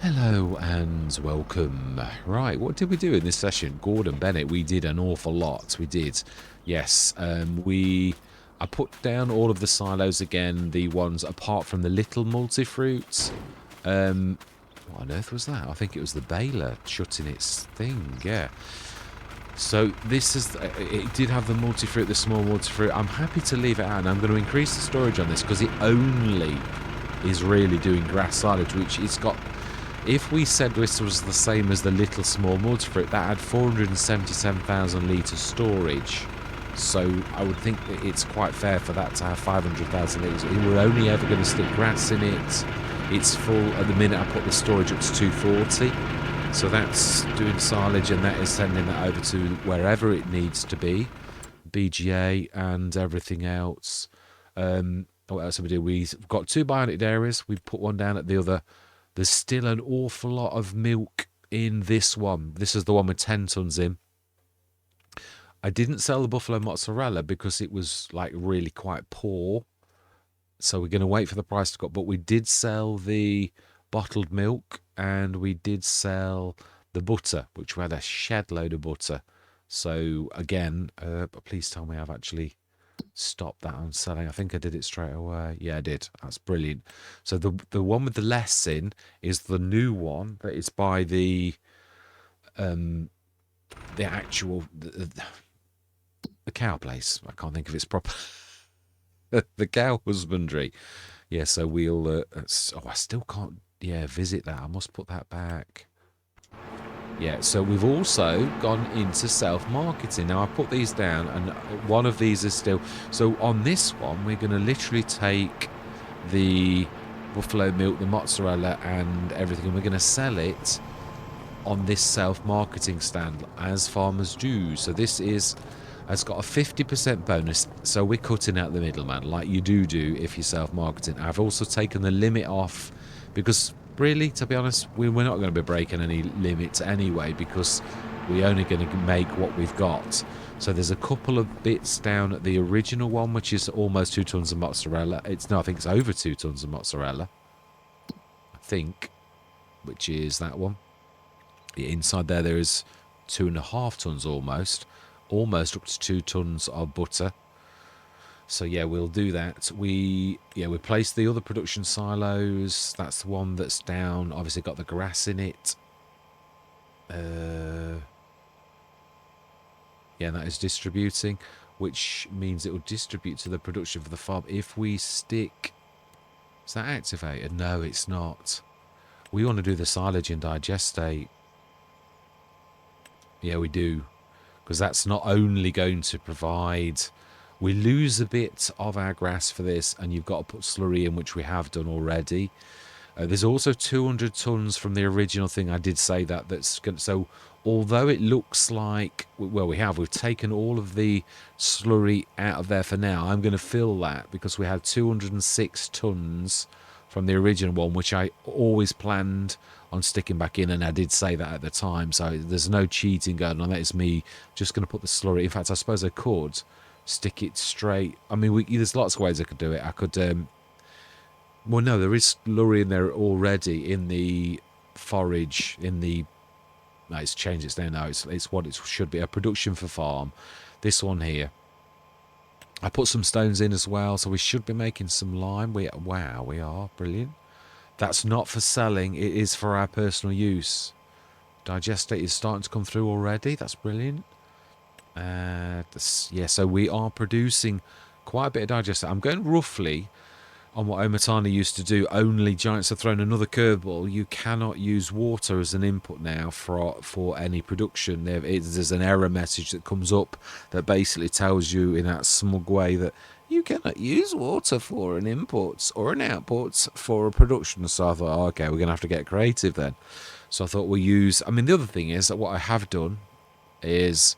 Hello and welcome. Right, what did we do in this session? Gordon Bennett, we did an awful lot. We did. Yes, I put down all of the silos again, the ones apart from the little multi-fruits. What on earth was that? I think it was the baler shutting its thing, yeah. So this is, it did have the multi-fruit, the small multi-fruit. I'm happy to leave it out, and I'm going to increase the storage on this because it only is really doing grass silage, which it's got. If we said this was the same as the little small multi-fruit, that had 477,000 litres storage. So I would think that it's quite fair for that to have 500,000 litres. We're only ever going to stick grass in it. It's full. At the minute I put the storage up to 240. So that's doing silage, and that is sending that over to wherever it needs to be. BGA and everything else. What else have we do? We've got 2 bionic areas. We put one down at the other. There's still an awful lot of milk in this one. This is the one with 10 tons in. I didn't sell the buffalo mozzarella because it was like really quite poor. So we're going to wait for the price to go up. But we did sell the bottled milk, and we did sell the butter, which we had a shed load of butter. So again, please tell me I've actually stop that on selling. I think I did it straight away. Yeah, I did. That's brilliant. So the one with the less in is the new one that is by the actual the cow place. I can't think of its proper the cow husbandry. Yeah, so we'll I still can't visit that. I must put that back. Yeah, so we've also gone into self-marketing. Now, I put these down, and one of these is still... So on this one, we're going to literally take the buffalo milk, the mozzarella, and everything, and we're going to sell it on this self-marketing stand, as farmers do. So this has got a 50% bonus, so we're cutting out the middleman, like you do if you're self-marketing. I've also taken the limit off, because... really, to be honest, we're not going to be breaking any limits anyway, because we're only going to make what we've got. So there's a couple of bits down at the original one, which is almost 2 tons of mozzarella. I think it's over 2 tons of mozzarella. I think, which is that one. Inside there is 2.5 tons almost up to 2 tons of butter. So yeah, we'll do that. We placed the other production silos. That's the one that's down. Obviously got the grass in it. Yeah, that is distributing, which means it will distribute to the production for the farm. If we stick... Is that activated? No, it's not. We want to do the silage and digestate. Yeah, we do. Because that's not only going to provide... We lose a bit of our grass for this, and you've got to put slurry in, which we have done already. There's also 200 tons from the original thing. I did say that. So although it looks like... Well, we've taken all of the slurry out of there for now. I'm going to fill that because we had 206 tons from the original one, which I always planned on sticking back in, and I did say that at the time. So there's no cheating going on. That is me just going to put the slurry. In fact, I suppose I could... stick it straight. I mean, there's lots of ways I could do it. I could well, no, there is slurry in there already in the forage. No, it's changed its name now. It's what it should be, a production for farm. This one here, I put some stones in as well, so we should be making some lime. We are brilliant. That's not for selling, it is for our personal use. Digestate is starting to come through already. That's brilliant. So we are producing quite a bit of digester. I'm going roughly on what Omatani used to do, only Giants have thrown another curveball. You cannot use water as an input now for any production. There's an error message that comes up that basically tells you in that smug way that you cannot use water for an input or an output for a production. So I thought, okay, we're going to have to get creative then. So I thought we'll use... I mean, the other thing is that what I have done is...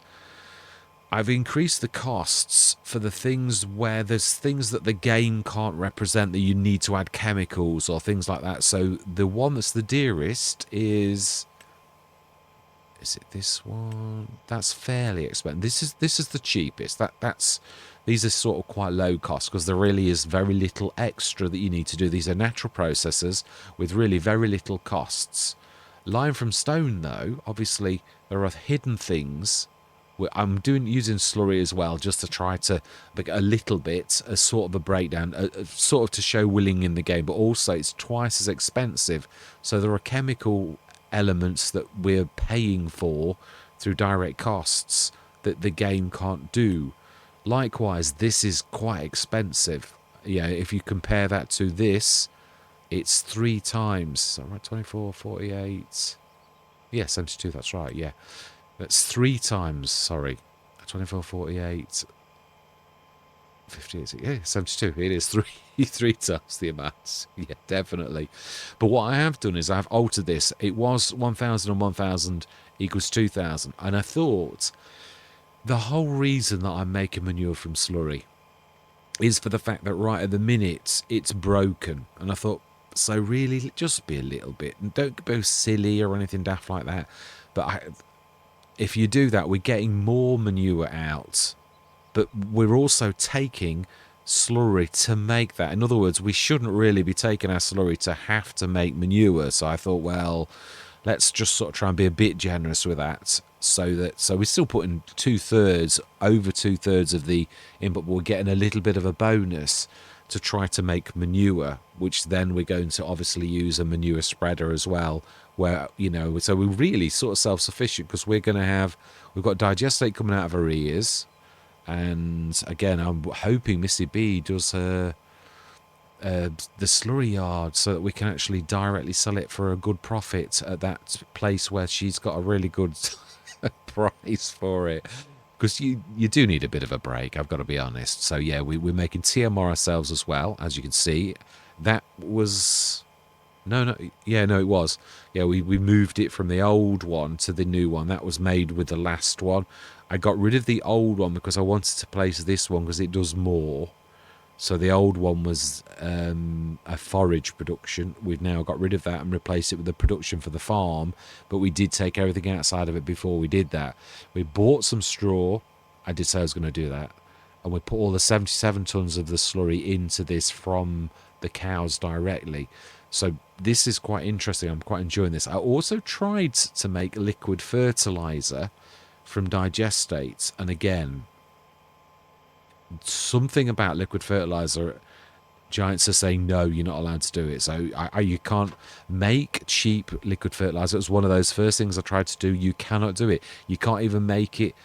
I've increased the costs for the things where there's things that the game can't represent that you need to add chemicals or things like that. So the one that's the dearest is it this one? That's fairly expensive. This is the cheapest. That's these are sort of quite low cost because there really is very little extra that you need to do. These are natural processes with really very little costs. Lime from stone, though, obviously there are hidden things. I'm using slurry as well, just to try to make a little bit, a sort of a breakdown, sort of to show willing in the game, but also it's twice as expensive. So there are chemical elements that we're paying for through direct costs that the game can't do. Likewise, this is quite expensive. Yeah, if you compare that to this, it's 3 times. So, right, 24, 48. Yeah, 72, that's right, yeah. That's 3 times, sorry. 24, 48, 58, yeah, 72. It is three times the amounts. Yeah, definitely. But what I have done is I've altered this. It was 1,000 and 1,000 equals 2,000. And I thought the whole reason that I'm making manure from slurry is for the fact that right at the minute it's broken. And I thought, so really, just be a little bit. And don't go silly or anything daft like that. But if you do that, we're getting more manure out. But we're also taking slurry to make that. In other words, we shouldn't really be taking our slurry to have to make manure. So I thought, well, let's just sort of try and be a bit generous with that. So we're still putting over two thirds of the input, but we're getting a little bit of a bonus to try to make manure, which then we're going to obviously use a manure spreader as well, where, you know, so we're really sort of self-sufficient because we've got digestate coming out of our ears. And again, I'm hoping Missy B does the slurry yard so that we can actually directly sell it for a good profit at that place where she's got a really good price for it. Because you do need a bit of a break, I've got to be honest. So yeah, we're making TMR ourselves as well, as you can see. That was... it was. Yeah, we moved it from the old one to the new one. That was made with the last one. I got rid of the old one because I wanted to place this one because it does more. So the old one was a forage production. We've now got rid of that and replaced it with the production for the farm. But we did take everything outside of it before we did that. We bought some straw. I did say I was going to do that. And we put all the 77 tons of the slurry into this from the cows directly. So this is quite interesting. I'm quite enjoying this. I also tried to make liquid fertilizer from digestate. And again, something about liquid fertilizer, Giants are saying, no, you're not allowed to do it. So you can't make cheap liquid fertilizer. It was one of those first things I tried to do. You cannot do it. You can't even make it.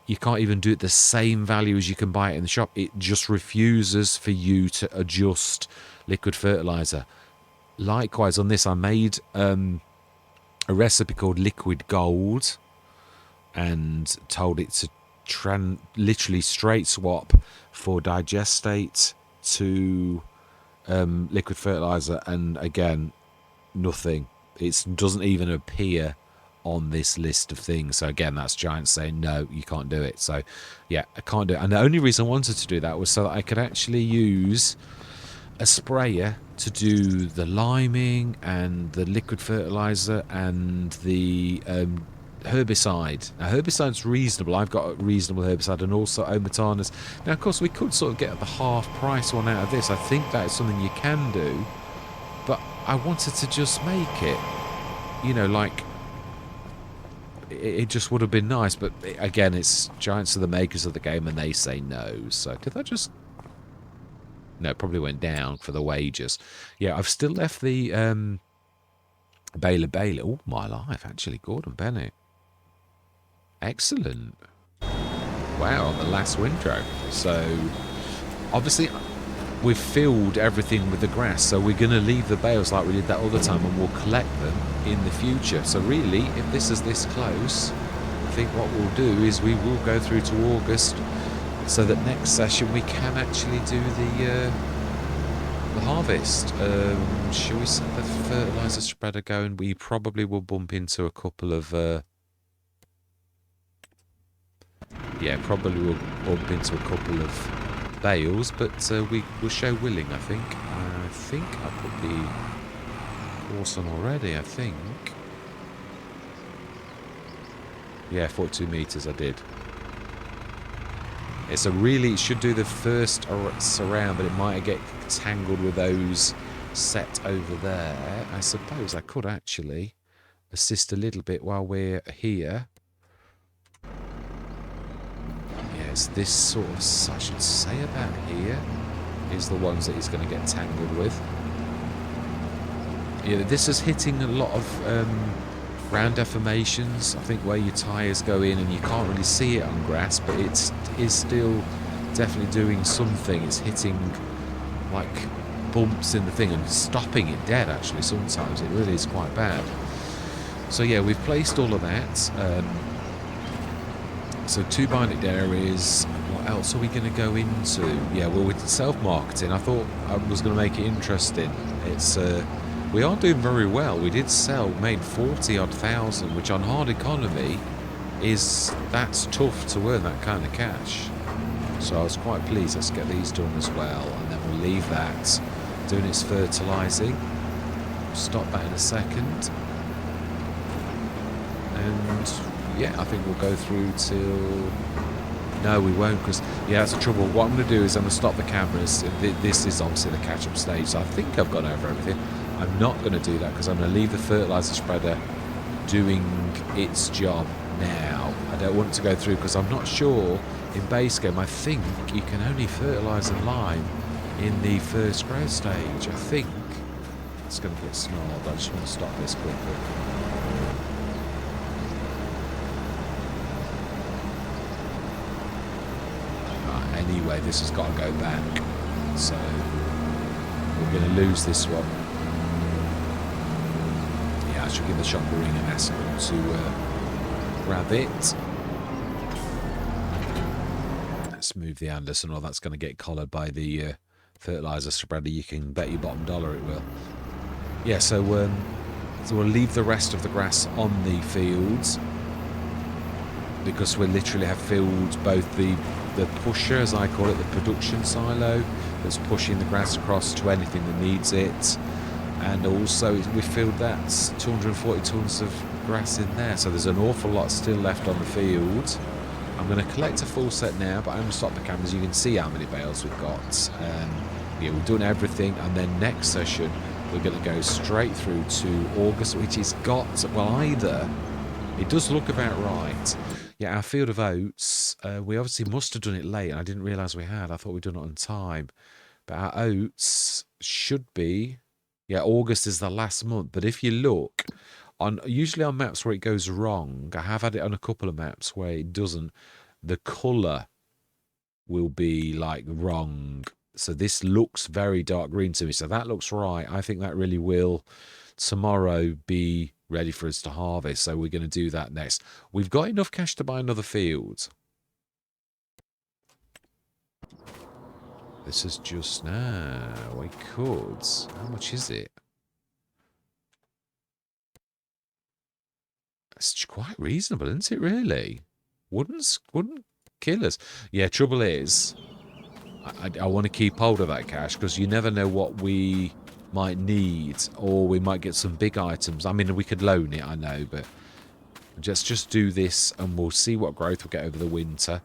You can't even do it the same value as you can buy it in the shop. It just refuses for you to adjust liquid fertilizer. Likewise, on this, I made a recipe called liquid gold and told it to literally straight swap for digestate to liquid fertilizer, and again, nothing. It doesn't even appear on this list of things. So again, that's Giants saying, no, you can't do it. So yeah, I can't do it. And the only reason I wanted to do that was so that I could actually use a sprayer to do the liming and the liquid fertilizer and the herbicide. Now, herbicide's reasonable. I've got a reasonable herbicide and also ometanas. Now, of course, we could sort of get the half price one out of this. I think that is something you can do, but I wanted to just make it, you know, like, it just would have been nice. But again, it's Giants are the makers of the game and they say no. So did that just... No, it probably went down for the wages. Yeah, I've still left the Bailey. Oh, my life, actually. Gordon Bennett. Excellent. Wow, on the last windrow. So, obviously, we've filled everything with the grass. So we're going to leave the bales like we did that other time and we'll collect them in the future. So really, if this is this close, I think what we'll do is we will go through to August, so that next session we can actually do the harvest. Shall we set the fertilizer spreader going? We probably will bump into a couple of bales, but we will show willing. I think I put the horse on already. I think, yeah, 42 meters. I did. It's a really, it should do the first surround, but it might get tangled with those set over there. I suppose I could actually assist a little bit while we're here. Yes, this sort of, I should say about here, is the ones that he's going to get tangled with. Yeah, this is hitting a lot of round deformations, I think, where your tyres go in and you can't really see it on grass, but it is still definitely doing something. It's hitting like bumps in the thing and stopping it dead, actually. Sometimes it really is quite bad. So yeah, we've placed all of that. So 2 bionic areas. What else are we going to go into? Yeah, well, with self-marketing, I thought I was going to make it interesting. It's we are doing very well. We did made 40-odd thousand, which on hard economy that's tough to earn that kind of cash. So I was quite pleased. Let's get these done as well, and then we'll leave that doing its fertilising. Stop that in a second. And yeah, I think we'll go through till... No, we won't, because, yeah, that's the trouble. What I'm going to do is I'm going to stop the cameras. This is obviously the catch-up stage, so I think I've gone over everything. I'm not going to do that, because I'm going to leave the fertiliser spreader doing its job now. I don't want to go through, because I'm not sure, in base game, I think you can only fertilise a line in the first growth stage. I think it's going to get snarled. I just want to stop this quickly. Anyway, this has got to go back, so we're going to lose this one. Yeah, I should give the shop a ring and ask them to grab it. Let's move the Anderson, or that's going to get collared by the fertiliser spreader. You can bet your bottom dollar it will. Yeah, so we'll leave the rest of the grass on the fields, because we literally have filled both the pusher, as I call it, the production silo that's pushing the grass across to anything that needs it, and also we filled that 240 tonnes of grass in there, so there's an awful lot still left on the field. I'm going to collect a full set now, but I'm going to stop the cameras. You can see how many bales we've got. Yeah, we've done everything, and then next session we're going to go straight through to August, which has got, well, either it does look about right. Yeah, our field of oats, we obviously must have done it late. I didn't realise we had. I thought we'd done it on time. But our oats should be... Yeah, August is the last month. But if you look, usually on maps where it goes wrong, I have had it on a couple of maps where it doesn't, the colour will be, like, wrong. So this looks very dark green to me. So that looks right. I think that really will, tomorrow, be ready for us to harvest, so we're going to do that next. We've got enough cash to buy another field. This is just now. We could. How much is it? It's quite reasonable, isn't it, really? Wouldn't kill us. Yeah, trouble is, I want to keep hold of that cash, because you never know what we might need, or we might get some big items. I mean, we could loan it, I know, but just do this, and we'll see what growth we'll get over the winter,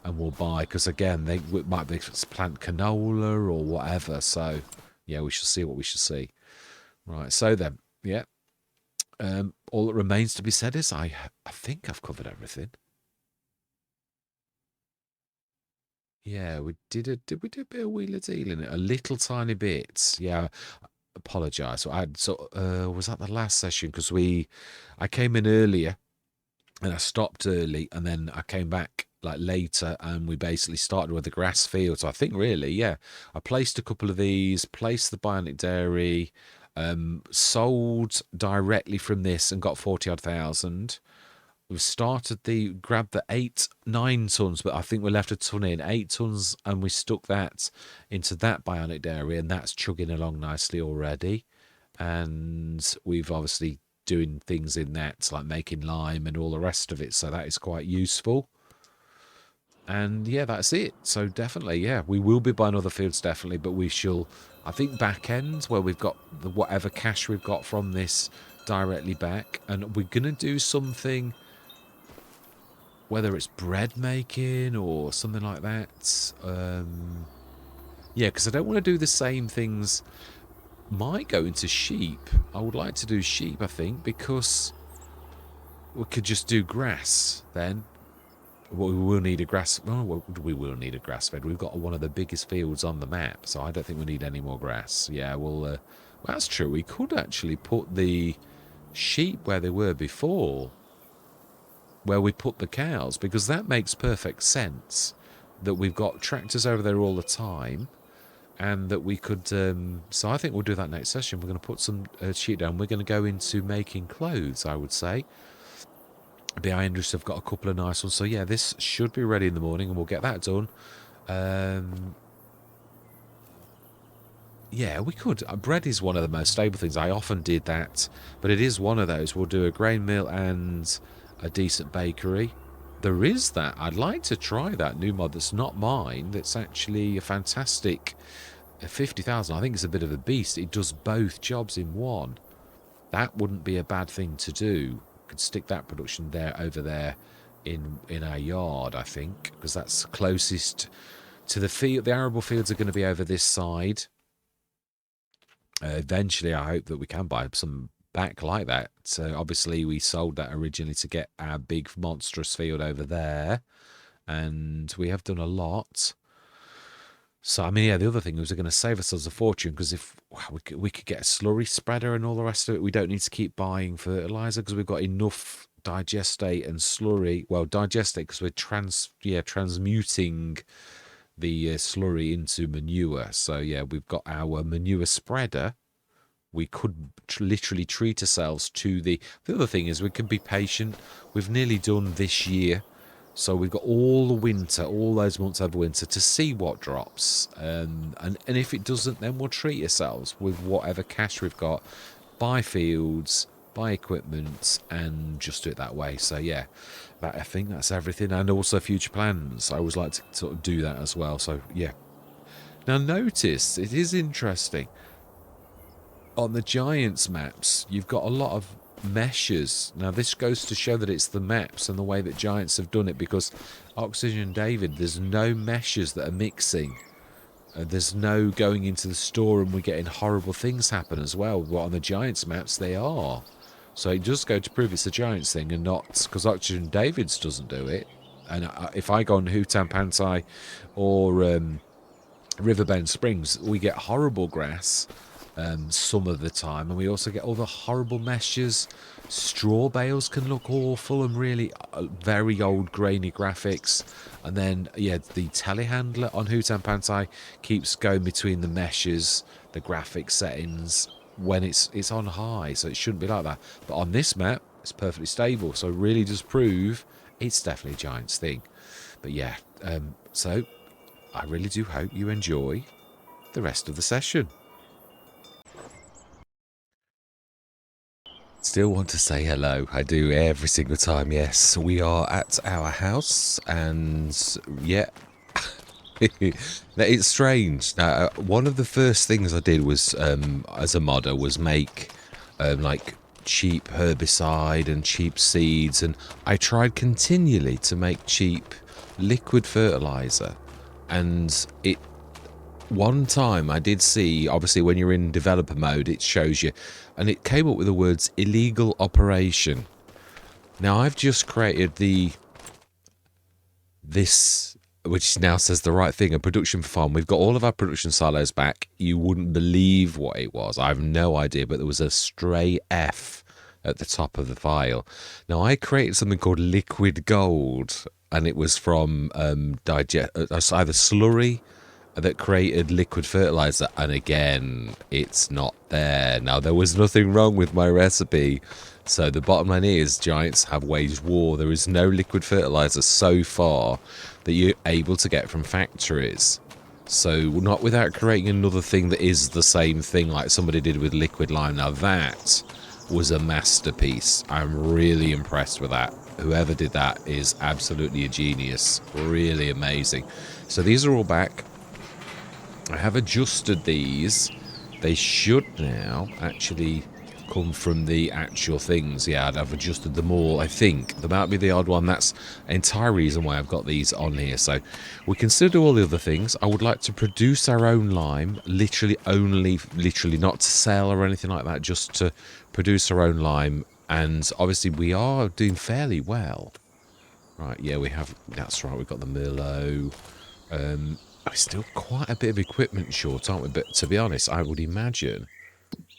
and we'll buy, because again, it might be plant canola or whatever. So yeah, we shall see what we shall see. Right, so then, yeah, all that remains to be said is I think I've covered everything. Yeah, did we do a bit of wheeler dealing? A little tiny bit. Yeah, apologise. So was that the last session? Because I came in earlier and I stopped early, and then I came back like later, and we basically started with the grass field. So I think really, yeah, I placed a couple of these, placed the bionic dairy, sold directly from this and got 40-odd thousand. We've grabbed the 9 tons, but I think we left a ton in, 8 tons, and we stuck that into that bionic dairy, and that's chugging along nicely already. And we've obviously doing things in that, like making lime and all the rest of it, so that is quite useful. And yeah, that's it. So definitely, yeah, we will be buying other fields, definitely, but we shall, I think, back end, where we've got whatever cash we've got from this directly back, and we're going to do something... whether it's bread making or something like that. Yeah, because I don't want to do the same things. Might go into sheep. I would like to do sheep, I think, because we could just do grass then. Well, we will need a grass. Well, we will need a grass fed. We've got one of the biggest fields on the map, so I don't think we need any more grass. Yeah, well, that's true. We could actually put the sheep where they were before, where we put the cows, because that makes perfect sense. That we've got tractors over there all the time, and that we could. So I think we'll do that next session. We're going to put some sheep down. We're going to go into making clothes, I would say. Behind us, I've got a couple of nice ones. So yeah, this should be ready in the morning, and we'll get that done. Yeah, we could. Bread is one of the most stable things. I often did that, but it is one of those. We'll do a grain mill and a decent bakery. There is that. I'd like to try that new mod that's not mine. That's actually a fantastic 50,000. I think it's a bit of a beast. It does both jobs in one. That wouldn't be a bad thing to do. Could stick that production there over there in our yard, I think, because that's closest to the field. The arable fields are going to be over this side. Eventually, I hope that we can buy some back like that. So obviously, we sold that originally to get our big monstrous field over there, and we have done a lot. So, I mean, yeah, the other thing was we're going to save ourselves a fortune, because if we could get a slurry spreader and all the rest of it, we don't need to keep buying fertilizer, because we've got enough digestate and slurry. Well, digestate because we're transmuting the slurry into manure. So, yeah, we've got our manure spreader. We could literally treat ourselves to the other thing is we can be patient. We've nearly done this year. So we've got all the winter, all those months over winter to see what drops. And if it doesn't, then we'll treat ourselves with whatever cash we've got. Buy fields, buy equipment, and just do it that way. So yeah, I think that's everything. And also future plans. I always like to sort of do that as well. So yeah. Now notice, it is interesting. On the Giants maps, you've got a lot of meshes. Now this goes to show that it's the maps and the way that Giants have done it, because Oxygen and David, there's no meshes that are mixing. There's no going into the store and we're getting horrible things happen as well. But on the Giants maps, they are. So it does go to prove it's the Giants thing and not, because Oxygen and David's doesn't do it. And if I go on Hutan Pantai or Riverbend Springs, we get horrible grass some of the time, and we also get all the horrible meshes. Straw bales can look awful and really very old grainy graphics. And then yeah, the telehandler on Hutan Pantai keeps going between the meshes, the graphic settings when it's on high, so it shouldn't be like that. But on this map, it's perfectly stable, so it really does prove it's definitely a Giants thing. But yeah, so I really do hope you enjoy the rest of the session. Still want to say hello. I do every single time. Yes, we are at our house, and yeah, it's strange. Now, one of the first things I did was, as a modder, was make like cheap herbicide and cheap seeds, and I tried continually to make cheap liquid fertilizer, and one time I did see, obviously when you're in developer mode, it shows you, and it came up with the words illegal operation. Now I've just created this, which now says the right thing, a production farm. We've got all of our production silos back. You wouldn't believe what it was. I have no idea, but there was a stray F at the top of the file. Now I created something called liquid gold, and it was from either slurry that created liquid fertilizer, and again it's not there. Now there was nothing wrong with my recipe, so the bottom line is Giants have waged war. There is no liquid fertilizer so far that you're able to get from factories, so not without creating another thing that is the same thing like somebody did with liquid lime. Now that was a masterpiece. I'm really impressed with that. Whoever did that is absolutely a genius. Really amazing. So these are all back. I have adjusted these. They should now actually come from the actual things. Yeah, I've adjusted them all. I think there might be the odd one. That's the entire reason why I've got these on here. So we consider all the other things. I would like to produce our own lime, literally not to sell or anything like that, just to produce our own lime. And obviously we are doing fairly well. Right, yeah, we have, that's right, we've got the Merlot. We're still quite a bit of equipment short, aren't we? But to be honest, I would imagine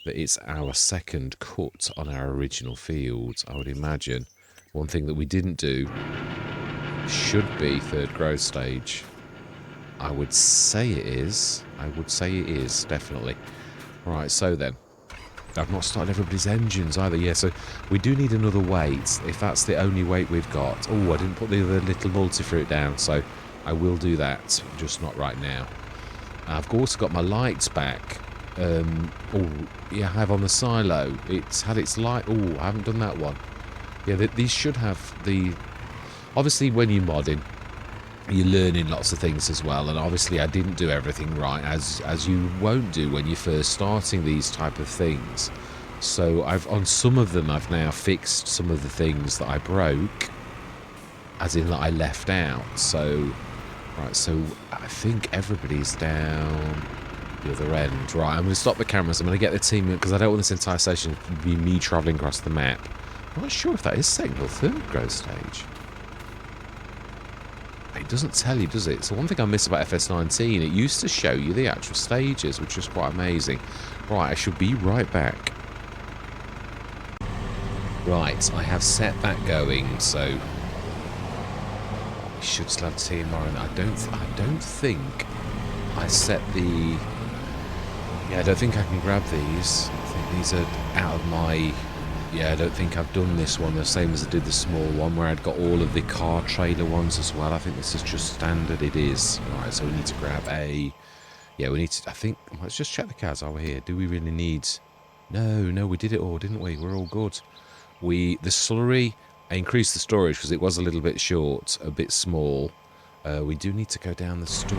that it's our second cut on our original field. I would imagine one thing that we didn't do should be third growth stage. I would say it is. I would say it is, definitely. Right, so then. I've not started everybody's engines either. Yeah, so we do need another weight, if that's the only weight we've got. Oh, I didn't put the other little multi-fruit down, so I will do that, just not right now. I've also got my lights back. Oh, yeah, I have on the silo. It's had its light. Oh, I haven't done that one. Yeah, these should have the... Obviously, when you're modding, you're learning lots of things as well, and obviously I didn't do everything right, as you won't do when you're first starting these type of things. So on some of them I've now fixed some of the things that I broke, as in that I left out. So right, so I think everybody's down the other end. Right, I'm going to stop the cameras. I'm going to get the team in because I don't want this entire session to be me travelling across the map. I'm not sure if that is second or third growth stage. It doesn't tell you, does it? So one thing I miss about FS19, it used to show you the actual stages, which was quite amazing. Right, I should be right back. Right, I have set that going, so we should still have team on. I don't think I set the... Yeah, I don't think I can grab these. I think these are out of my... Yeah, I don't think I've done this one the same as I did the small one, where I'd got all of the car trailer ones as well. I think this is just standard. It is. Right, so we need to grab a... Yeah, we need to... I think... Let's just check the cars over here. Do we really need... No, we did it all, didn't we? We're all good. The slurry, I increased the storage because it was a little bit short, a bit small. We do need to go down the store.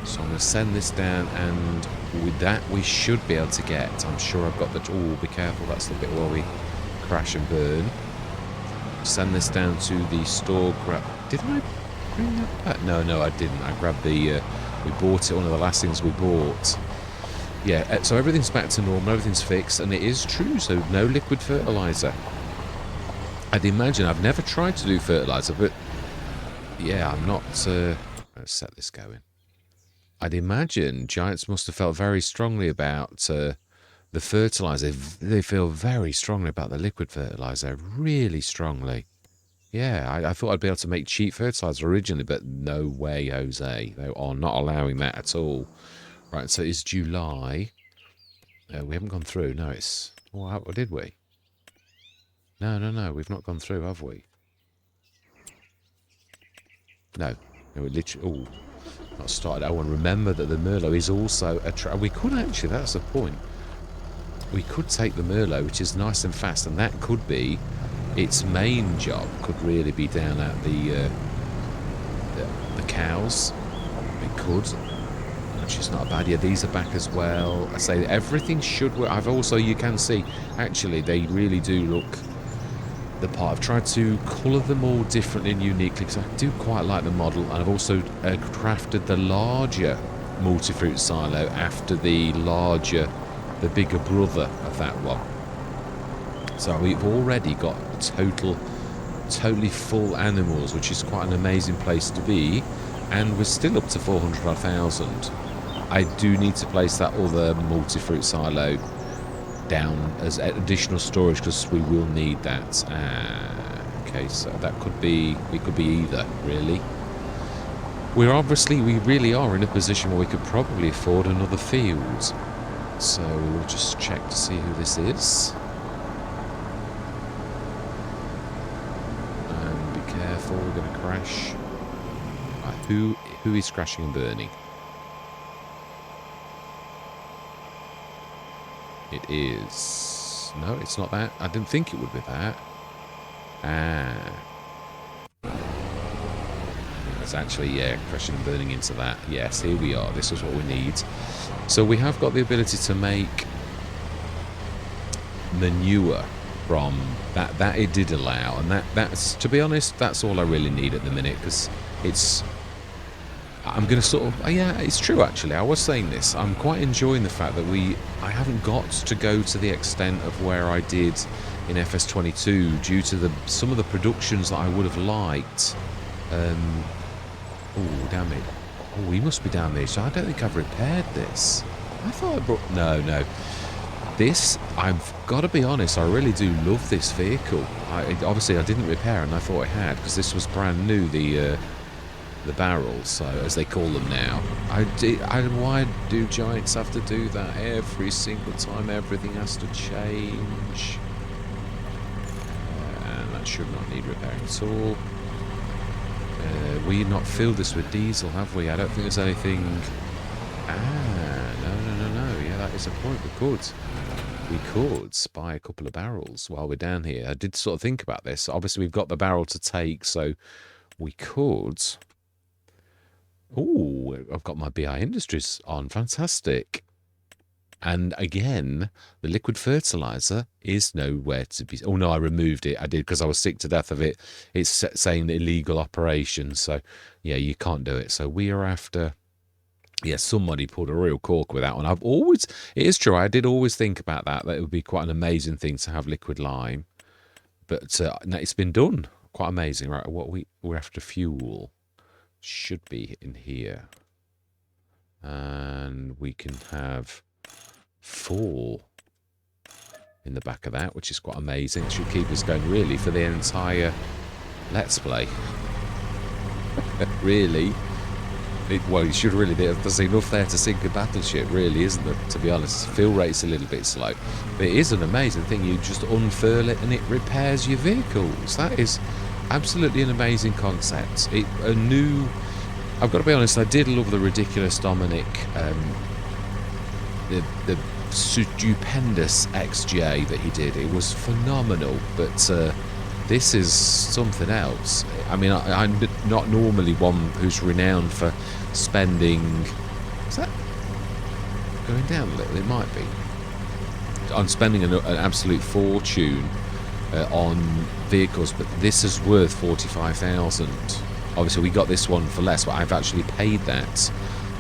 So I'm going to send this down, and with that we should be able to get... I'm sure I've got the... Oh, be careful, that's the bit where we crash and burn. Send this down to the store. Did I bring that back? No, I didn't. I grabbed the... we bought it, one of the last things we bought. Yeah, so everything's back to normal, everything's fixed, and it is true, so no liquid fertiliser. I'd imagine, I've never tried to do fertiliser, but yeah, I'm not... let's set this going. I'd imagine Giants must have felt very strongly about the fertiliser. They feel very strongly about the liquid fertiliser, really strongly. Yeah, I thought I'd be able to make cheap fertiliser originally, but no way, Jose. They are not allowing that at all. Right, so it's July. We haven't gone through. No, it's... Or did we? No, we've not gone through, have we? No, we literally... Oh, not started. Oh, and remember that the Merlot is also a... We could actually, that's the point. We could take the Merlot, which is nice and fast, and that could be... Its main job could really be down at the cows. It could. Which is not bad. Yeah, these are back as well. I say everything should work. I've also, you can see, actually, they really do look the part. I've tried to colour them all differently and uniquely because I do quite like the model, and I've also crafted the larger multi-fruit silo after the bigger brother of that one. So we've already got totally full animals, which is quite an amazing place to be, and we're still up to 400,000. I do need to place that other multi-fruit silo down as additional storage because we will need that. Okay, so that could be... It could be either, really. We really are in a position where we could probably afford another field. So we'll just check to see who this is. And be careful, we're going to crash. Right, who is crashing and burning? It is... No, it's not that. I didn't think it would be that. It's actually, yeah, crashing and burning into that. Yes, here we are. This is what we need. So we have got the ability to make manure from that it did allow, and that's, to be honest, that's all I really need at the minute, because I'm going to sort of, yeah, it's true actually, I was saying this, I'm quite enjoying the fact that I haven't got to go to the extent of where I did in FS22 due to some of the productions that I would have liked. Oh, damn it. Oh, he must be down there, so I don't think I've repaired this. I thought I brought... No. This, I've got to be honest, I really do love this vehicle. Obviously, I didn't repair, and I thought I had, because this was brand new, the barrels, so as they call them now. Why do giants have to do that every single time? Everything has to change. And that should not need repairing at all. We've not filled this with diesel, have we? I don't think there's anything... No. Yeah, that is a point. We could buy a couple of barrels while we're down here. I did sort of think about this. Obviously, we've got the barrel to take, so we could... Oh, I've got my BI Industries on. Fantastic. And again, the liquid fertilizer is nowhere to be... Oh, no, I removed it. I did because I was sick to death of it. It's saying illegal operation. So, yeah, you can't do it. So we are after... Yeah, somebody pulled a real cork with that one. It is true, I did always think about that it would be quite an amazing thing to have liquid lime. But it's been done. Quite amazing. Right, we're after fuel. Should be in here. And we can have 4 in the back of that, which is quite amazing. It should keep us going, really, for the entire Let's Play. Really. Well, you should really do. There's enough there to sink a battleship, really, isn't there? To be honest, fill rate's a little bit slow, but it is an amazing thing. You just unfurl it and it repairs your vehicles. That is absolutely an amazing concept. I've got to be honest, I did love the ridiculous Dominic, the stupendous XJ that he did. It was phenomenal, but this is something else. I mean, I'm not normally one who's renowned for spending... Is that going down a little? It might be. I'm spending an absolute fortune on vehicles, but this is worth 45,000. Obviously, we got this one for less, but I've actually paid that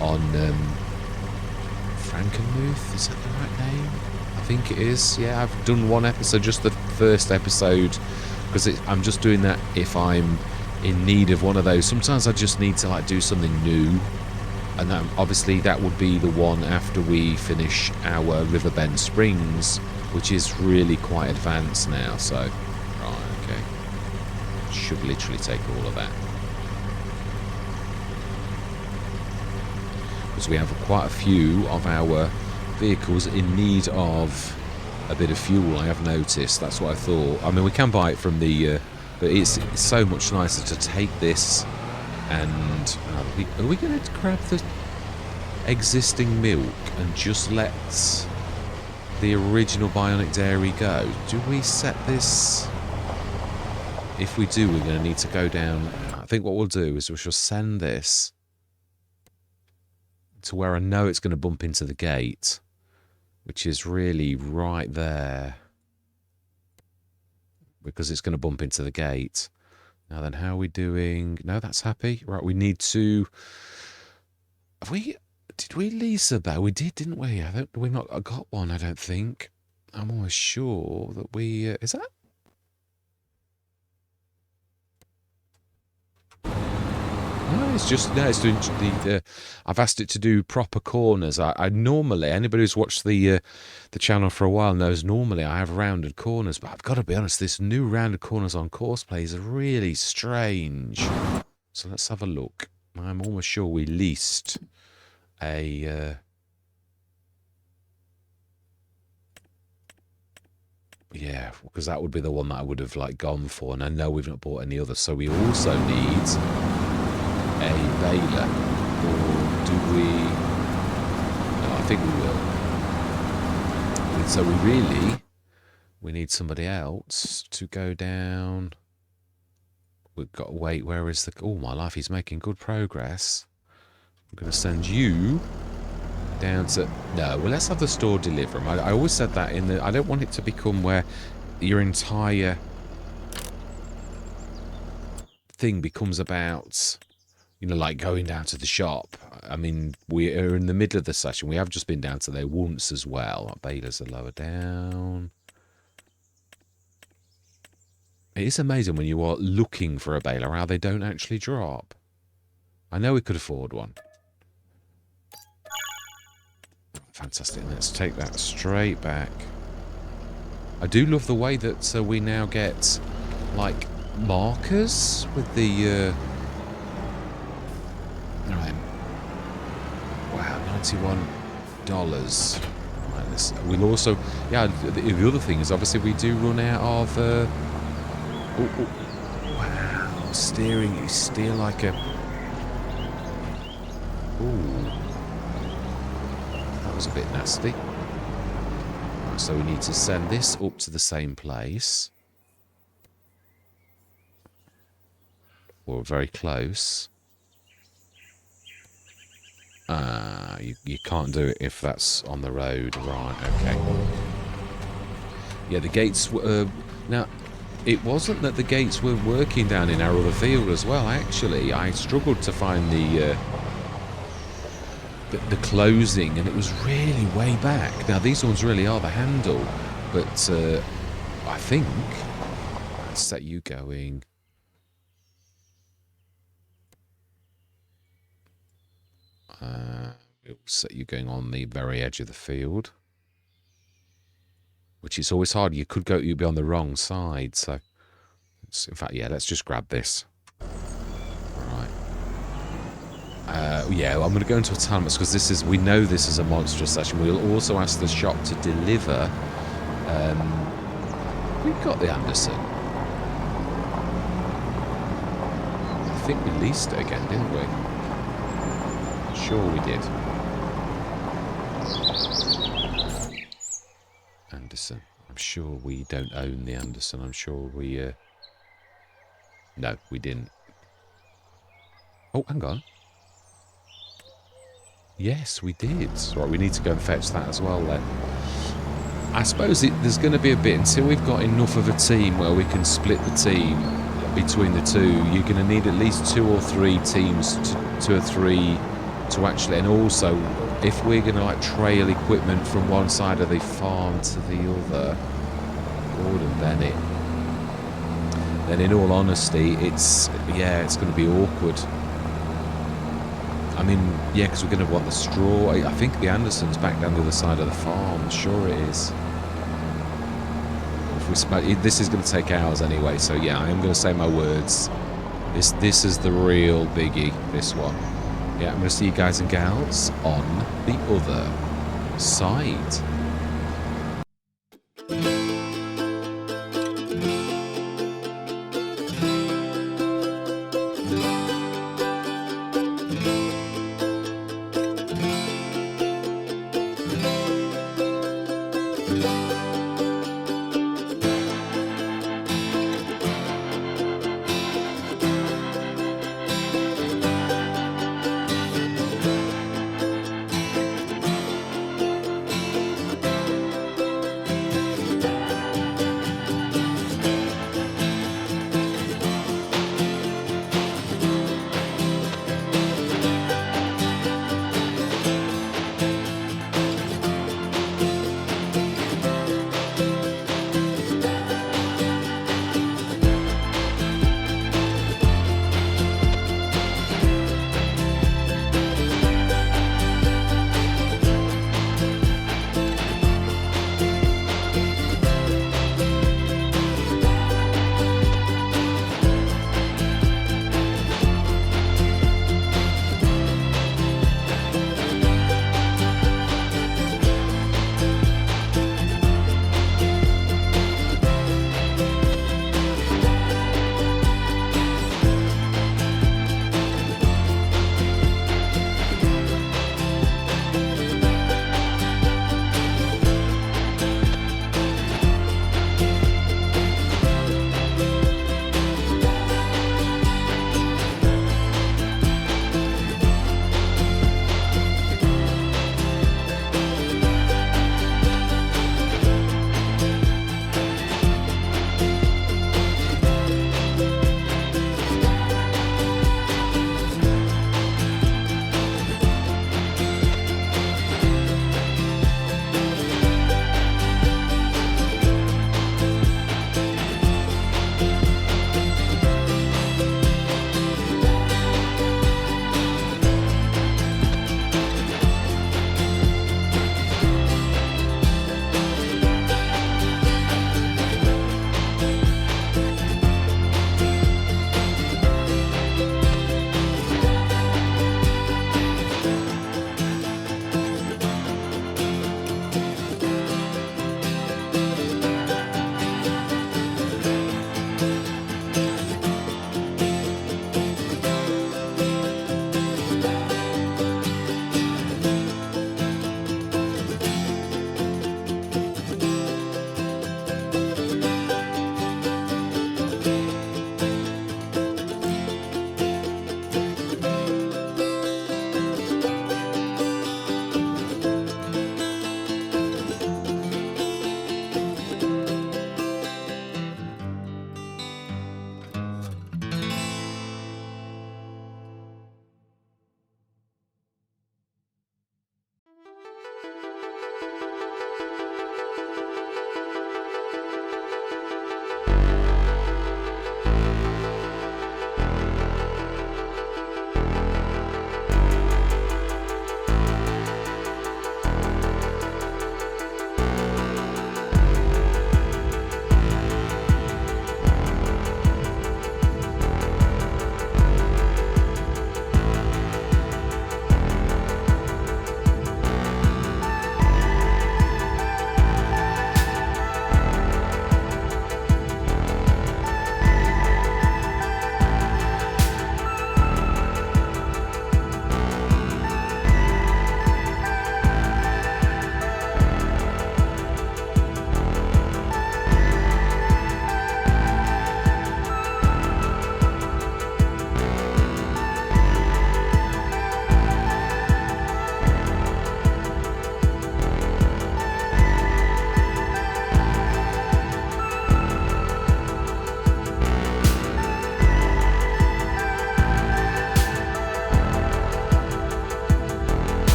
on Frankenmuth. Is that the right name? I think it is. Yeah, I've done one episode, just the first episode, because I'm just doing that if I'm in need of one of those. Sometimes I just need to do something new, and obviously that would be the one after we finish our Riverbend Springs, which is really quite advanced now. So, right, okay, should literally take all of that, because we have quite a few of our vehicles in need of a bit of fuel. I have noticed. That's what I thought. I mean, we can buy it from the but it's so much nicer to take this and... Are we going to grab the existing milk and just let the original Bionic Dairy go? Do we set this... If we do, we're going to need to go down... I think what we'll do is we shall send this to where I know it's going to bump into the gate, which is really right there, because it's going to bump into the gate. Now then, how are we doing? No, that's happy. Right, we need to... Did we lease a boat? We did, didn't we? We've not got one, I don't think. I'm almost sure that we... is that... No, it's doing the... I've asked it to do proper corners. I normally, anybody who's watched the channel for a while knows normally I have rounded corners, but I've got to be honest, this new rounded corners on Courseplay is really strange. So let's have a look. I'm almost sure we leased a... yeah, because that would be the one that I would have gone for, and I know we've not bought any others, so we also need a baler, or do we? No, I think we will. So we need somebody else to go down. We've got to wait. Where is the... Oh my life, he's making good progress. I'm going to send you down to... No, well, let's have the store deliver them. I always said that in the... I don't want it to become where your entire thing becomes about, you know, like going down to the shop. I mean, we are in the middle of the session. We have just been down to there once as well. Balers are lower down. It is amazing when you are looking for a baler how they don't actually drop. I know we could afford one. Fantastic. Let's take that straight back. I do love the way that we now get, like, markers with the... Right. Wow, $91. Right, we'll also... Yeah, the other thing is, obviously, we do run out of... wow, steering. You steer like a... Ooh. That was a bit nasty. Right, so we need to send this up to the same place. We're very close. You can't do it if that's on the road. Right, okay. Yeah, the gates were... now, it wasn't that the gates were working down in our other field as well, actually. I struggled to find the closing, and it was really way back. Now, these ones really are the handle, but I think... Let's set you going... we'll set you going on the very edge of the field, which is always hard. You'd be on the wrong side. So, in fact, yeah, let's just grab this. Right. Yeah, I'm going to go into autonomous because we know this is a monstrous session. We'll also ask the shop to deliver. We've got the Anderson. I think we leased it again, didn't we? Sure we did. Anderson. I'm sure we don't own the Anderson. I'm sure we... No, we didn't. Oh, hang on. Yes, we did. Right, we need to go and fetch that as well then. I suppose there's going to be a bit until we've got enough of a team where we can split the team between the two. You're going to need at least 2 or 3 teams, 2 or 3... to actually, and also if we're going to like trail equipment from one side of the farm to the other, Gordon Bennett, then in all honesty it's going to be awkward. I mean, yeah, because we're going to want the straw. I think the Anderson's back down the other side of the farm. Sure it is. This is going to take hours anyway, so yeah, I am going to say my words. This is the real biggie, this one. Yeah, I'm going to see you guys and gals on the other side.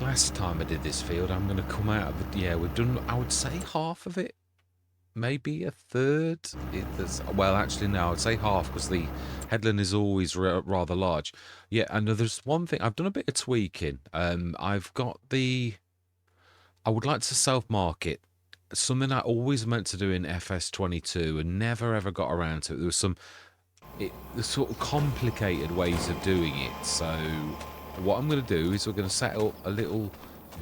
last time I did this field, I'm going to come out of it. Yeah, we've done, I would say, half of it. Maybe a third. Well, actually, no, I'd say half because the headland is always rather large. Yeah, and there's one thing. I've done a bit of tweaking. I've got the... I would like to self-market. Something I always meant to do in FS22 and never ever got around to it. There was some... There's sort of complicated ways of doing it. So what I'm going to do is we're going to set up a little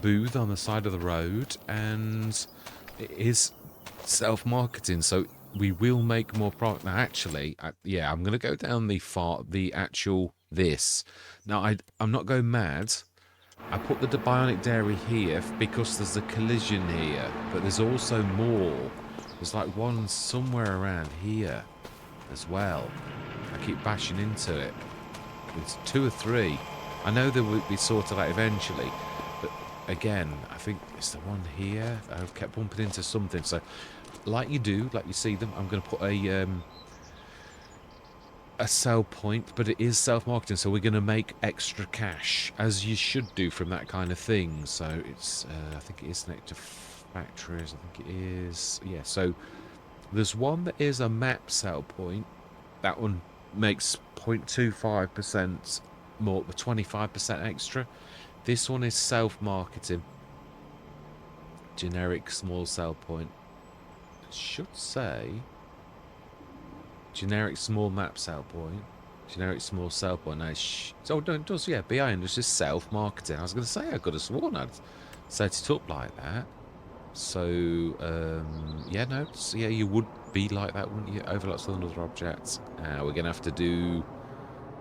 booth on the side of the road, and it is self-marketing, so we will make more product. Now, actually, yeah, I'm going to go down the actual this. Now, I'm not going mad. I put the bionic dairy here because there's a collision here, but there's also more. There's like one somewhere around here as well. I keep bashing into it. It's 2 or 3. I know they will be sorted out eventually, but again, I think it's the one here. I kept bumping into something, so like you do, like you see them, I'm going to put a sell point, but it is self-marketing, so we're going to make extra cash, as you should do from that kind of thing. So it's, I think it is next to factories, I think it is, yeah. So there's one that is a map sell point. That one makes 0.25% more, 25% extra. This one is self-marketing, generic small sell point. It should say generic small map sell point, generic small sell point. Now, oh no, it does, yeah. Behind it's just self-marketing. I was going to say, I could have sworn I'd set it up like that. So yeah, no, so yeah, you would be like that, wouldn't you? Overlots with another object. We're going to have to do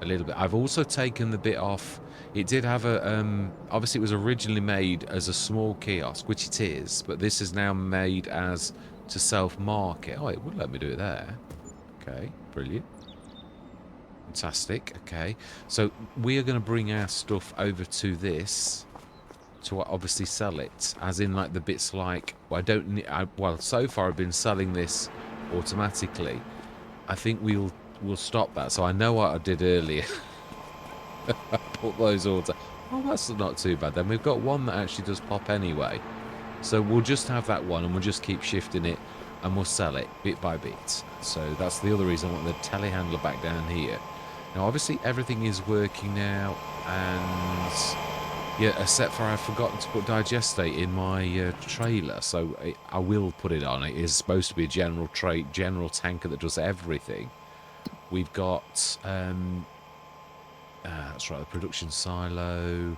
a little bit. I've also taken the bit off. It did have a obviously it was originally made as a small kiosk, which it is, but this is now made as to self-market. Oh, it would let me do it there. Okay, brilliant. Fantastic. Okay, so we are going to bring our stuff over to this to obviously sell it, as in like the bits like, well, I don't need, well, so far I've been selling this automatically. I think we'll stop that. So I know what I did earlier. I put those orders. Oh, that's not too bad then. We've got one that actually does pop anyway. So we'll just have that one and we'll just keep shifting it and we'll sell it bit by bit. So that's the other reason I want the telehandler back down here. Now obviously everything is working now, and yeah, except for I've forgotten to put digestate in my trailer, so I will put it on. It is supposed to be a general tanker that does everything. We've got that's right, the production silo.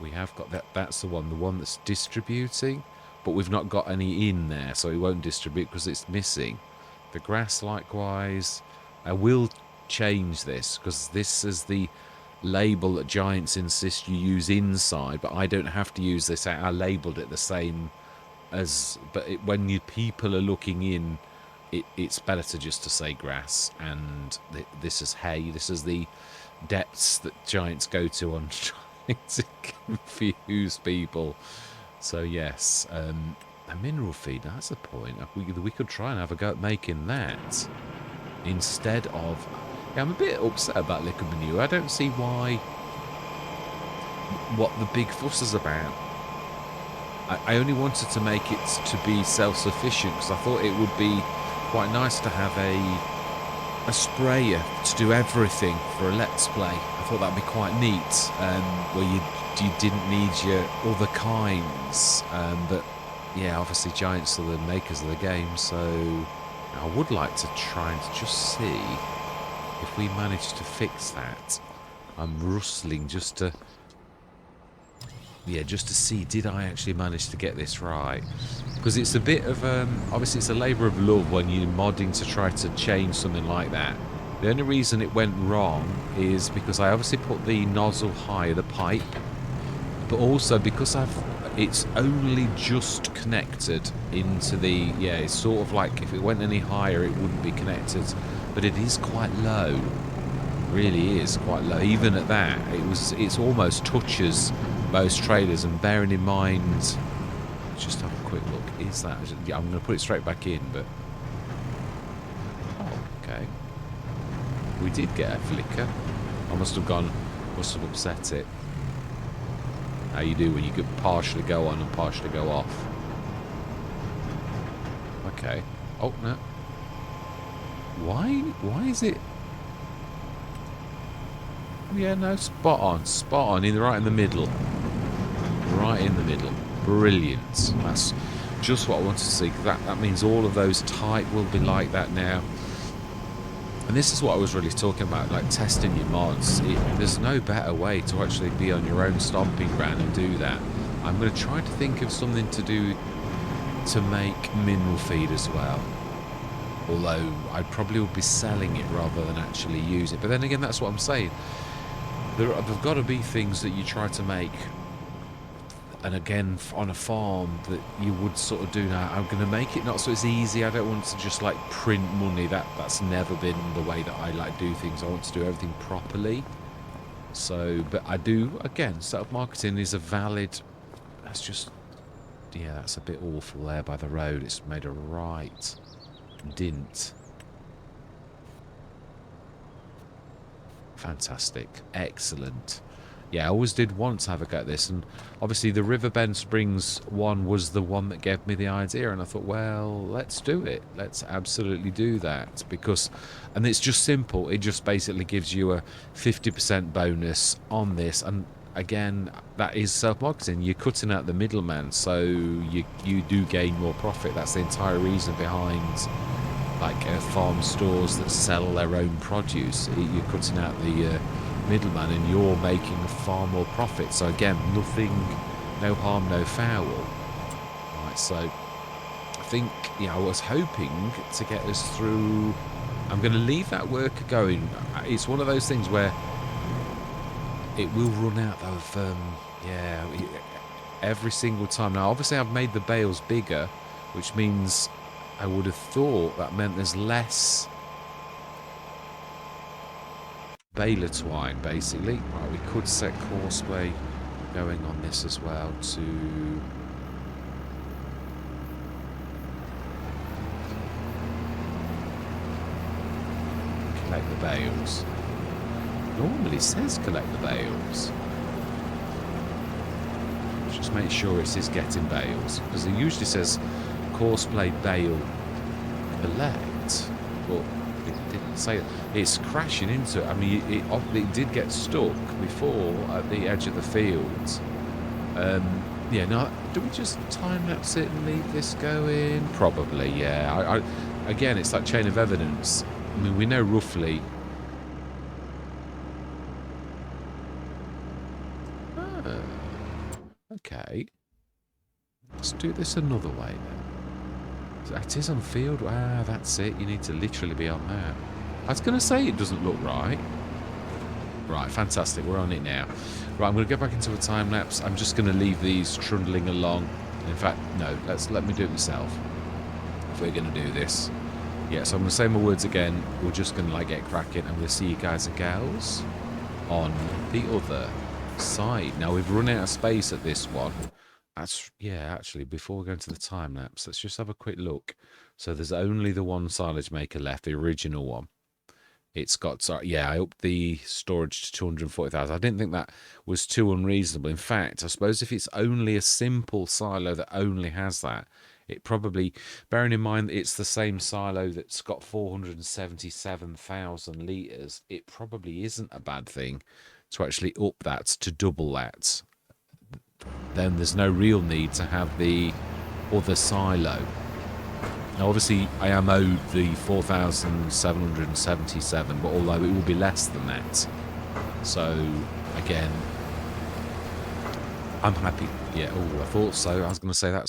We have got that. That's the one that's distributing, but we've not got any in there, so it won't distribute because it's missing. The grass likewise. I will change this because this is the label that Giants insist you use inside, but I don't have to use this. I labelled it the same as, but when people are looking in, it's better to just to say grass, and this is hay. This is the depths that Giants go to on trying to confuse people. So yes, a mineral feed, that's the point. We could try and have a go at making that instead of... Yeah, I'm a bit upset about liquid manure. I don't see what the big fuss is about. I only wanted to make it to be self-sufficient because I thought it would be quite nice to have a sprayer to do everything for a Let's Play. I thought that'd be quite neat, where you didn't need your other kinds. But yeah, obviously Giants are the makers of the game, so I would like to try and just see if we manage to fix that. I'm rustling just to see, did I actually manage to get this right? Because it's a bit of obviously it's a labour of love when you're modding to try to change something like that. The only reason it went wrong is because I obviously put the nozzle higher, the pipe, but also because it's only just connected into the, it's sort of like if it went any higher it wouldn't be connected. But it is quite low, really is quite low. Even at that, it's almost touches most trailers. And bearing in mind, just have a quick look. Is that? Yeah, I'm going to put it straight back in. But oh, okay, we did get a flicker. I must have upset it. How you do when you could partially go on and partially go off. Okay. Oh, no. Why is it... Yeah, no, spot on. Spot on. Right in the middle. Right in the middle. Brilliant. That's just what I wanted to see. That means all of those type will be like that now. And this is what I was really talking about, like testing your mods. There's no better way to actually be on your own stomping ground and do that. I'm going to try to think of something to do to make mineral feed as well. Although I probably would be selling it rather than actually use it. But then again, that's what I'm saying. There've got to be things that you try to make, and again, on a farm, that you would sort of do now. I'm going to make it not so it's easy. I don't want to just like print money. That's never been the way that I like do things. I want to do everything properly. So, but I do, again, self-marketing is a valid... That's just... Yeah, that's a bit awful there by the road. It's made a right dint. Fantastic. Excellent. Yeah, I always did want to have a go at this, and obviously the Riverbend Springs one was the one that gave me the idea, and I thought, well, let's do it. Let's absolutely do that, because, and it's just simple. It just basically gives you a 50% bonus on this, and again, that is self-marketing. You're cutting out the middleman, so you do gain more profit. That's the entire reason behind like farm stores that sell their own produce. You're cutting out the middleman and you're making far more profit. So again, nothing, no harm, no foul. Right, so I think, yeah, I was hoping to get us through. I'm going to leave that worker going. It's one of those things where it will run out of, yeah, every single time. Now, obviously, I've made the bales bigger, which means I would have thought that meant there's less baler twine, basically. Right, we could set Causeway going on this as well to... collect the bales. Normally says collect the bales. Just make sure it says getting bales, because it usually says Causeway bale collect, but it didn't say it. It's crashing into it. I mean, it did get stuck before at the edge of the fields. Yeah, now, do we just time-lapse it and leave this going? Probably, yeah. Again, it's like chain of evidence. I mean, we know roughly... Okay. Let's do this another way then. It is on field. Ah, that's it. You need to literally be on that. I was going to say it doesn't look right. Right, fantastic. We're on it now. Right, I'm going to go back into a time lapse. I'm just going to leave these trundling along. In fact, no, let me do it myself. If we're going to do this. Yeah, so I'm going to say my words again. We're just going to like get cracking. I'm going to see you guys and gals on the other side. Now, we've run out of space at this one. That's, yeah, actually, before we go into the time lapse, let's just have a quick look. So there's only the one silage maker left, the original one. It's got, sorry, yeah, I upped the storage to 240,000. I didn't think that was too unreasonable. In fact, I suppose if it's only a simple silo that only has that, it probably, bearing in mind that it's the same silo that's got 477,000 litres, it probably isn't a bad thing to actually up that to double that. Then there's no real need to have the other silo. Now, obviously, I am owed the 4,777, but although it will be less than that. So, again, I'm happy. Yeah, oh, I thought so. I was going to say that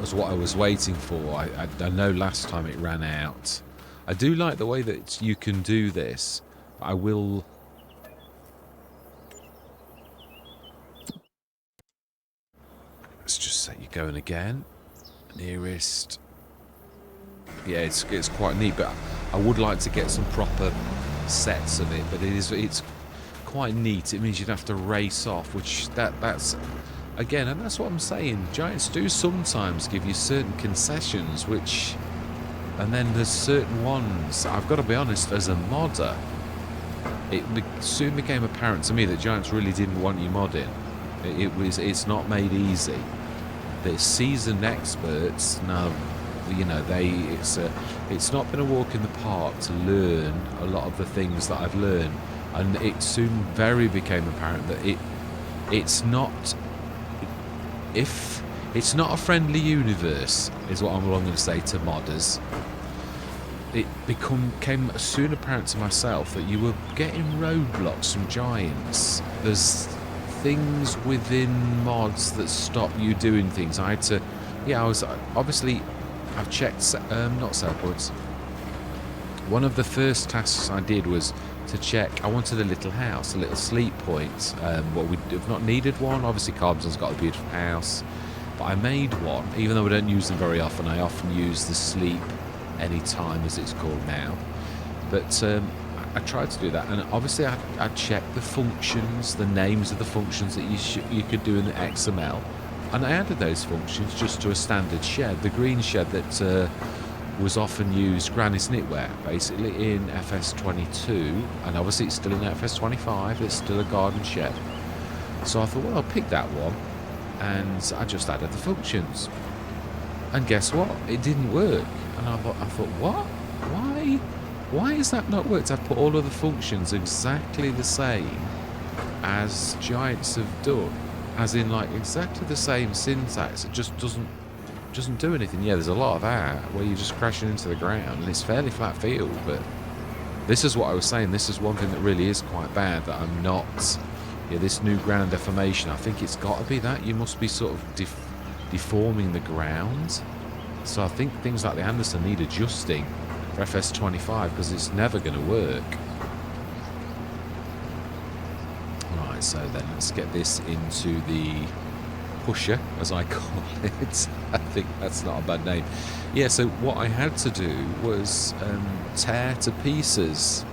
was what I was waiting for. I know last time it ran out. I do like the way that you can do this. I will... Let's just say you're going again. Nearest. Yeah, it's quite neat, but I would like to get some proper sets of it. But it's quite neat. It means you'd have to race off, which that's again, and that's what I'm saying. Giants do sometimes give you certain concessions, which, and then there's certain ones. I've got to be honest, as a modder, soon became apparent to me that Giants really didn't want you modding. It's not made easy. The seasoned experts now, you know, it's not been a walk in the park to learn a lot of the things that I've learned, and it soon very became apparent that it's not a friendly universe, is what I'm going to say to modders. It became soon apparent to myself that you were getting roadblocks from Giants. There's things within mods that stop you doing things. I had to, I've checked, not sell points. One of the first tasks I did was to check, I wanted a little house, a little sleep point. We'd have not needed one. Obviously, Calmsden's got a beautiful house. But I made one, even though I don't use them very often. I often use the sleep anytime, as it's called now. But I tried to do that, and obviously I checked the functions, the names of the functions that you could do in the XML, and I added those functions just to a standard shed, the green shed that was often used, Granny's Knitwear, basically in FS22, and obviously it's still in FS25. It's still a garden shed. So I thought, well, I'll pick that one, and I just added the functions. And guess what? It didn't work. And I thought, what? Why has that not worked? I've put all of the functions exactly the same as Giants have done, as in like exactly the same syntax. It just doesn't do anything. Yeah, there's a lot of that where you're just crashing into the ground, and it's fairly flat field. But this is what I was saying. This is one thing that really is quite bad, that I'm not. Yeah, this new ground deformation. I think it's got to be that you must be sort of deforming the ground. So I think things like the Anderson need adjusting for FS25, because it's never going to work. Right, so then let's get this into the pusher, as I call it. I think that's not a bad name. Yeah, so what I had to do was tear to pieces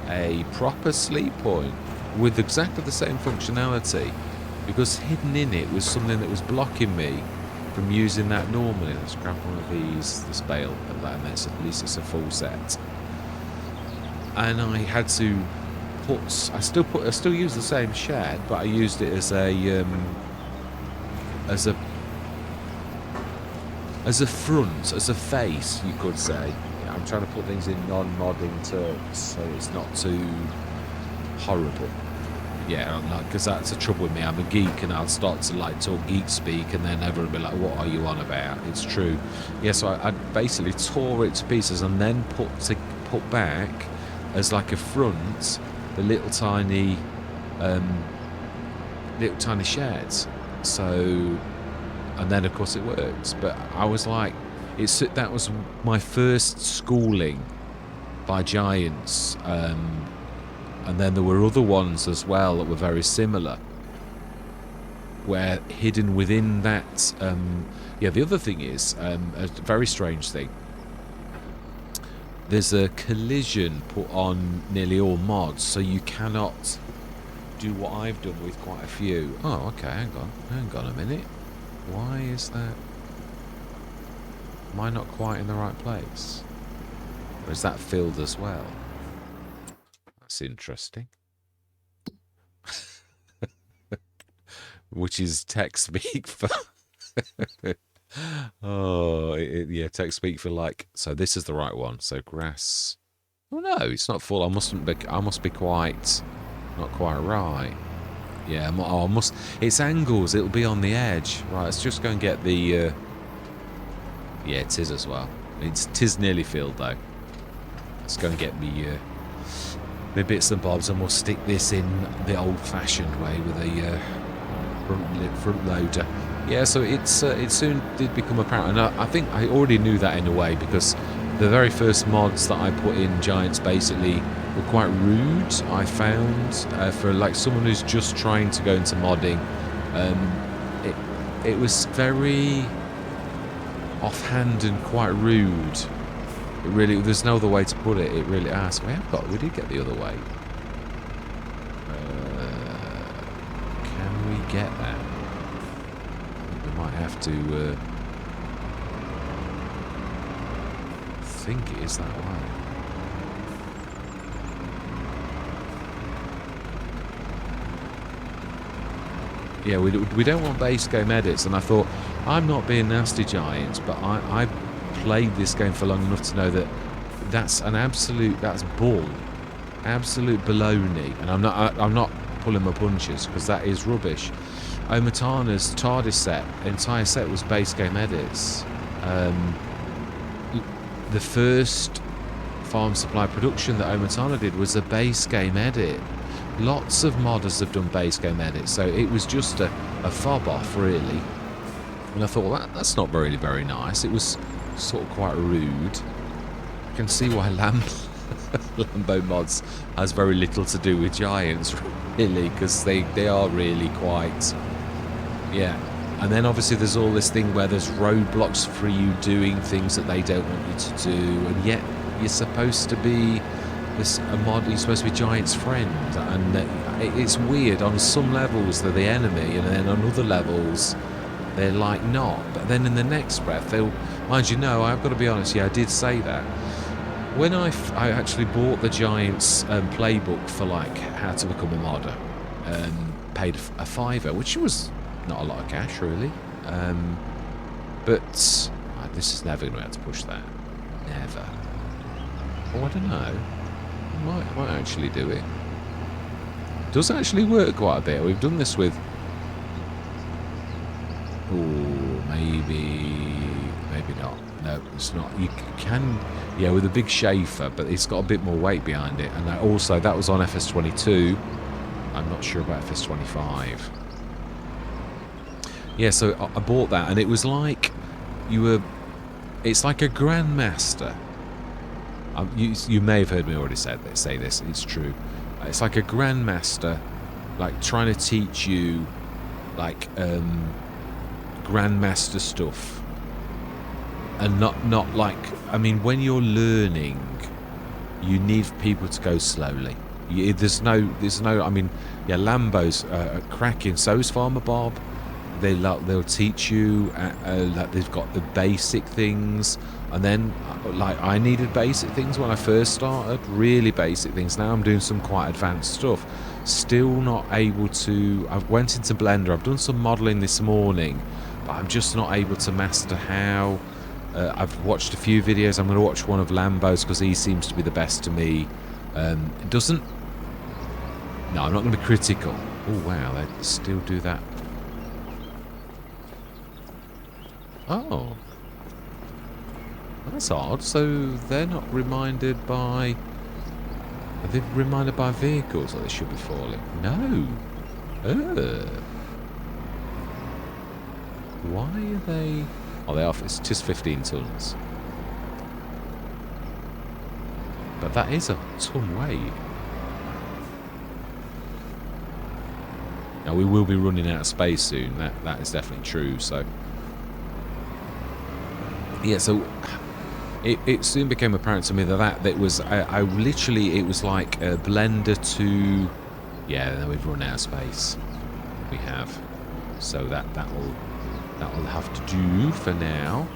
a proper sleep point with exactly the same functionality, because hidden in it was something that was blocking me from using that normally. Let's grab one of these, this bale of that, and at least it's a full set. And I had to I still use the same shed, but I used it as a front, as a face, you could say. Yeah, I'm trying to put things in non-modding terms, so it's not too horrible. Yeah, because that's the trouble with me. I'm a geek, and I'll start to like talk geek speak, and then everyone will be like, "What are you on about?" It's true. Yeah, so I basically tore it to pieces, and then put back as like a front the little tiny sheds. So, and then of course it works. But I was like, that was my first schooling by Giants. And then there were other ones as well that were very similar, where hidden within that. Yeah, the other thing is a very strange thing. There's a collision put on nearly all mods, so you cannot do what I've done with quite a few. Oh, okay, hang on a minute. Why is that? Am I not quite in the right place? Or is that filled as well? That's interesting. Which is tech speak for... Oh, yeah, tech speak for like... So this is the right one. So grass... Oh no, it's not full. I must be quite... Not quite right. Yeah, I must... It's angles. It'll be on the edge. Right, let's just go and get the... Yeah, it is as well. Tis nearly filled though. Let's go and get me... the bits and bobs, and we'll stick this in the old-fashioned way with a front loader. Yeah, so it soon did become apparent, and I think I already knew that in a way, because the very first mods that I put in Giants basically were quite rude, I found, for like someone who's just trying to go into modding. It was very offhand and quite rude. It really, there's no other way to put it. It really asked. We did get the other way. Can we get that? We might have to. I think it is that way. yeah, we don't want base game edits. And I thought, I'm not being nasty, Giants, but I played this game for long enough to know that that's bull, absolute baloney. And I'm not pulling my punches, because that is rubbish. Omatana's TARDIS entire set was base game edits. The first farm supply production that Omatana did was a base game edit. Lots of modders have done base game edits, so it was just a fob off, really. And I thought, well, that's not very, very nice. It was sort of quite rude. I can see why Lambo mods has very little to do with Giants, really, because they are really quite, yeah. And then obviously there's all this thing where there's roadblocks for you doing things that they don't want you to do, and yet you're supposed to be a mod. You're supposed to be Giant's friend, and it's weird. On some levels they're the enemy, and then on other levels they're like not. But then in the next breath they'll, mind you, no, I've got to be honest. Yeah, I did say that when I actually bought the Giants playbook for like how to become a modder, paid a £5, which was not a lot of cash, really. But this is never going to be able to push that. Never. Oh, I don't know. Might actually do it. Does actually work quite a bit. We've done this with. Oh, maybe not. No, it's not. You can, yeah, with a big Schaefer, but it's got a bit more weight behind it, and that was on FS22. I'm not sure about FS25. Yeah, so I bought that, and it was like it's like a Grandmaster. You may have heard me already say this. It's true. It's like a Grandmaster, like trying to teach you, like Grandmaster stuff, and not like. I mean, when you're learning, you need people to go slowly. There's no. I mean, yeah, Lambo's cracking. So's Farmer Bob. They'll teach you that they've got the basic things, and then like I needed basic things when I first started, really basic things. Now I'm doing some quite advanced stuff. Still not able to. I went into Blender. I've done some modelling this morning, but I'm just not able to master how. I've watched a few videos. I'm going to watch one of Lambo's because he seems to be the best to me. It doesn't. No, I'm not going to be critical. Oh wow, they still do that. Oh, that's odd. So they're not reminded by. Are they reminded by vehicles that they should be falling? No. Why are they? Oh, they are. It's just 15 tons. But that is a ton weight. Now we will be running out of space soon. That is definitely true. So. Yeah, so it soon became apparent to me that was I literally, it was like a Blender to, yeah, then we've run out of space. We have, so that'll have to do for now.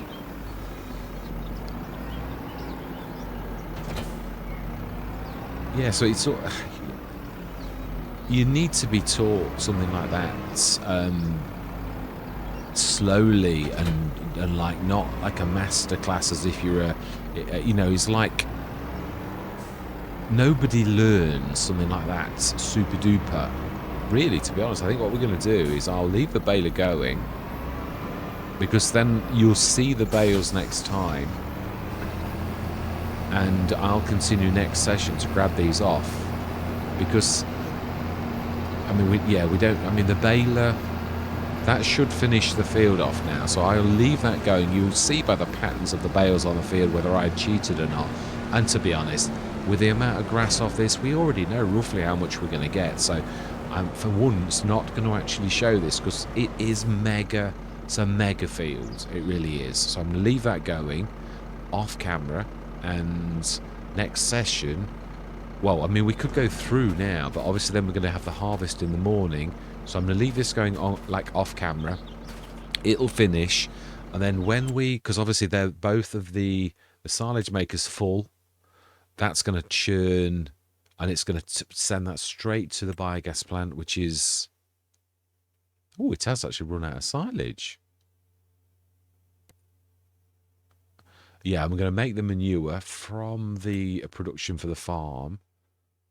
Yeah, so it's sort of, you need to be taught something like that slowly and like not like a master class as if you're it's like nobody learns something like that super duper, really, to be honest. I think what we're going to do is I'll leave the baler going, because then you'll see the bales next time, and I'll continue next session to grab these off, because I mean we don't, I mean the baler, that should finish the field off now, so I'll leave that going. You'll see by the patterns of the bales on the field whether I cheated or not. And to be honest, with the amount of grass off this, we already know roughly how much we're going to get. So I'm, for once, not going to actually show this because it is mega. It's a mega field. It really is. So I'm going to leave that going off camera, and next session, well, I mean, we could go through now, but obviously then we're going to have the harvest in the morning. So I'm going to leave this going on, like, off camera. It'll finish, and then when we, because obviously they're both of the silage makers full, that's going to churn, and it's going to send that straight to the biogas plant, which is Oh, it has actually run out of silage. Yeah, I'm going to make the manure from the production for the farm.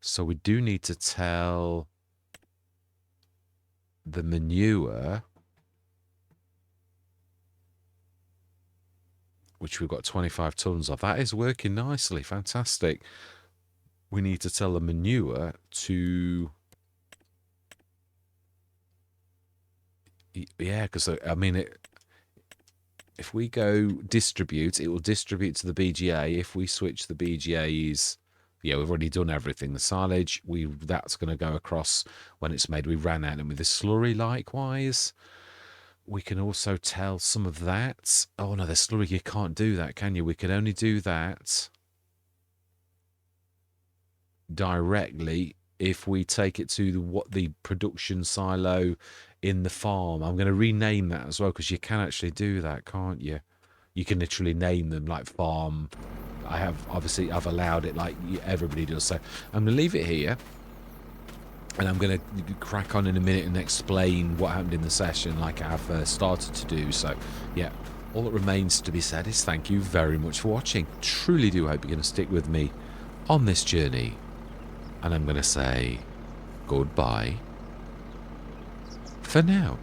So we do need to tell the manure, which we've got 25 tons of. That is working nicely. Fantastic. We need to tell the manure to... Yeah, because, I mean, if we go distribute, it will distribute to the BGA. If we switch the BGAs... Yeah, we've already done everything. The silage, that's going to go across when it's made. We ran out, and with the slurry likewise. We can also tell some of that. Oh no, the slurry, you can't do that, can you? We can only do that directly if we take it to the production silo in the farm. I'm going to rename that as well, because you can actually do that, can't you? You can literally name them like farm. I've allowed it like everybody does. So I'm going to leave it here. And I'm going to crack on in a minute and explain what happened in the session like I've started to do. So, yeah, all that remains to be said is thank you very much for watching. Truly do hope you're going to stick with me on this journey. And I'm going to say goodbye for now.